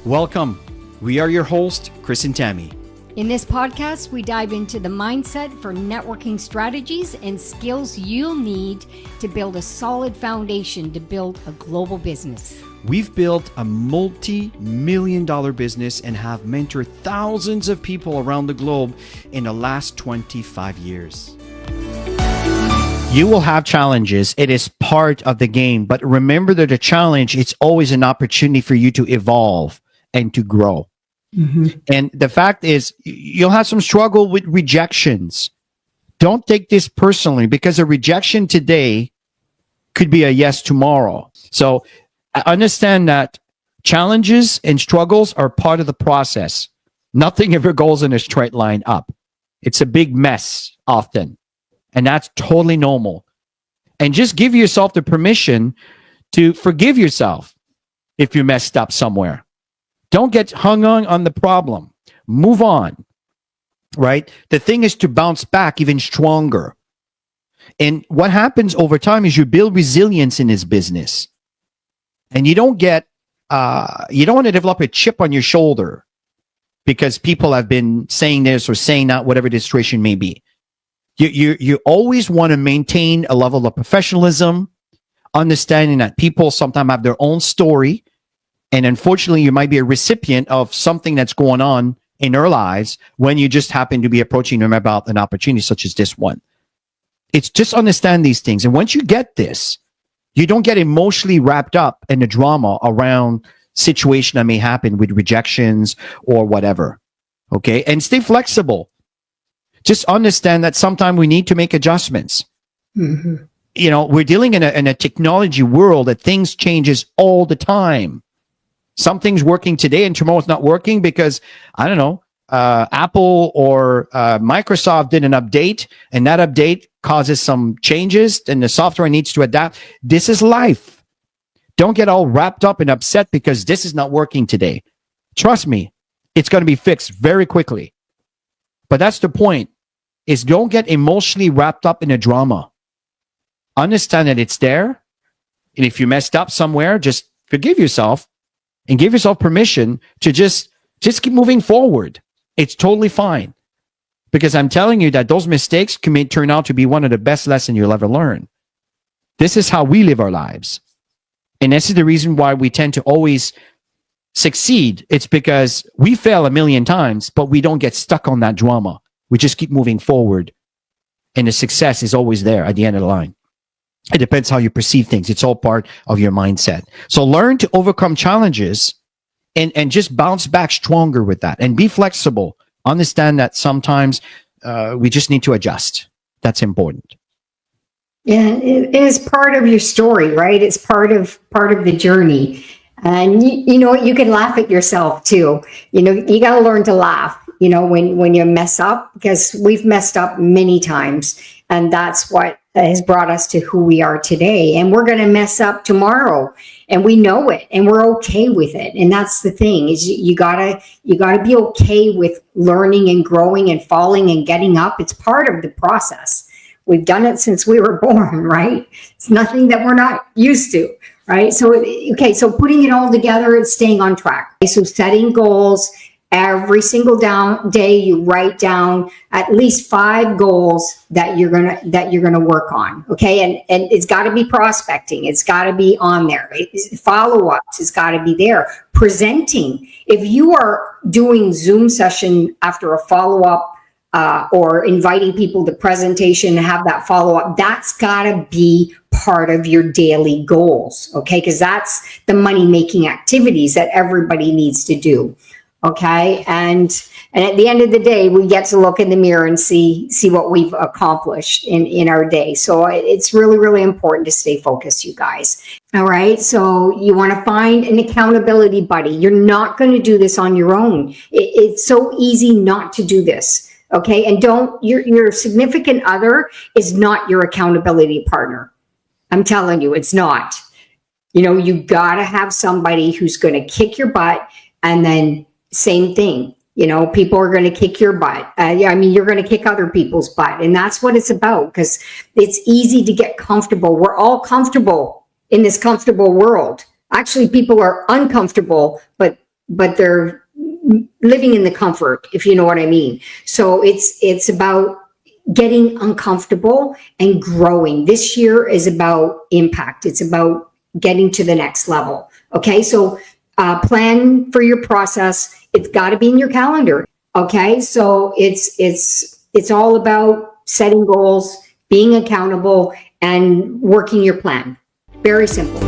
Welcome. We are your hosts, Chris and Tammy. In this podcast, we dive into the mindset for networking strategies and skills you'll need to build a solid foundation to build a global business. We've built a multi-million-dollar business and have mentored thousands of people around the globe in the last 25 years. You will have challenges. It is part of the game. But remember that a challenge, it's always an opportunity for you to evolve and to grow. Mm-hmm. And the fact is, you'll have some struggle with rejections. Don't take this personally, because a rejection today could be a yes tomorrow. So understand that challenges and struggles are part of the process. Nothing ever goes in a straight line up. It's a big mess often. And that's totally normal. And just give yourself the permission to forgive yourself if you messed up somewhere. Don't get hung on the problem. Move on, right? The thing is to bounce back even stronger. And what happens over time is you build resilience in this business. And you don't want to develop a chip on your shoulder because people have been saying this or saying that, whatever the situation may be. You always want to maintain a level of professionalism, understanding that people sometimes have their own story. And unfortunately, you might be a recipient of something that's going on in their lives when you just happen to be approaching them about an opportunity such as this one. It's just understand these things. And once you get this, you don't get emotionally wrapped up in the drama around situation that may happen with rejections or whatever. Okay. And stay flexible. Just understand that sometimes we need to make adjustments. Mm-hmm. You know, we're dealing in a technology world that things changes all the time. Something's working today and tomorrow's not working because, I don't know, Apple or Microsoft did an update and that update causes some changes and the software needs to adapt. This is life. Don't get all wrapped up and upset because this is not working today. Trust me, it's going to be fixed very quickly. But that's the point, is don't get emotionally wrapped up in a drama. Understand that it's there. And if you messed up somewhere, just forgive yourself and give yourself permission to just keep moving forward. It's totally fine. Because I'm telling you that those mistakes may turn out to be one of the best lessons you'll ever learn. This is how we live our lives. And this is the reason why we tend to always succeed. It's because we fail a million times, but we don't get stuck on that drama. We just keep moving forward. And the success is always there at the end of the line. It depends how you perceive things. It's all part of your mindset. So learn to overcome challenges and just bounce back stronger with that. And be flexible. Understand that sometimes we just need to adjust. That's important. Yeah, it is part of your story, right? It's part of the journey. And you know what? You can laugh at yourself too. You know, you got to learn to laugh, you know, when you mess up, because we've messed up many times. And that's what has brought us to who we are today. And we're going to mess up tomorrow, and we know it, and we're okay with it. And that's the thing, is you gotta be okay with learning and growing and falling and getting up. It's part of the process. We've done it since we were born, right? It's nothing that we're not used to, right? So putting it all together and staying on track. So setting goals. Every single day, you write down at least 5 goals that you're gonna work on. Okay, and it's got to be prospecting. It's got to be on there. Follow-ups. It's got to be there. Presenting. If you are doing Zoom session after a follow-up or inviting people to presentation to have that follow-up, that's got to be part of your daily goals. Okay, because that's the money-making activities that everybody needs to do. Okay. And at the end of the day, we get to look in the mirror and see what we've accomplished in our day. So it's really, really important to stay focused, you guys. All right. So you want to find an accountability buddy. You're not going to do this on your own. It's so easy not to do this. Okay. And your significant other is not your accountability partner. I'm telling you, it's not. You know, you got to have somebody who's going to kick your butt, and then same thing. You know, people are going to kick your butt. You're going to kick other people's butt. And that's what it's about, because it's easy to get comfortable. We're all comfortable in this comfortable world. Actually, people are uncomfortable, but but they're living in the comfort, if you know what I mean. So it's about getting uncomfortable and growing. This year is about impact. It's about getting to the next level. Okay, so plan for your process. It's got to be in your calendar. Okay, so it's all about setting goals, being accountable, and working your plan. Very simple.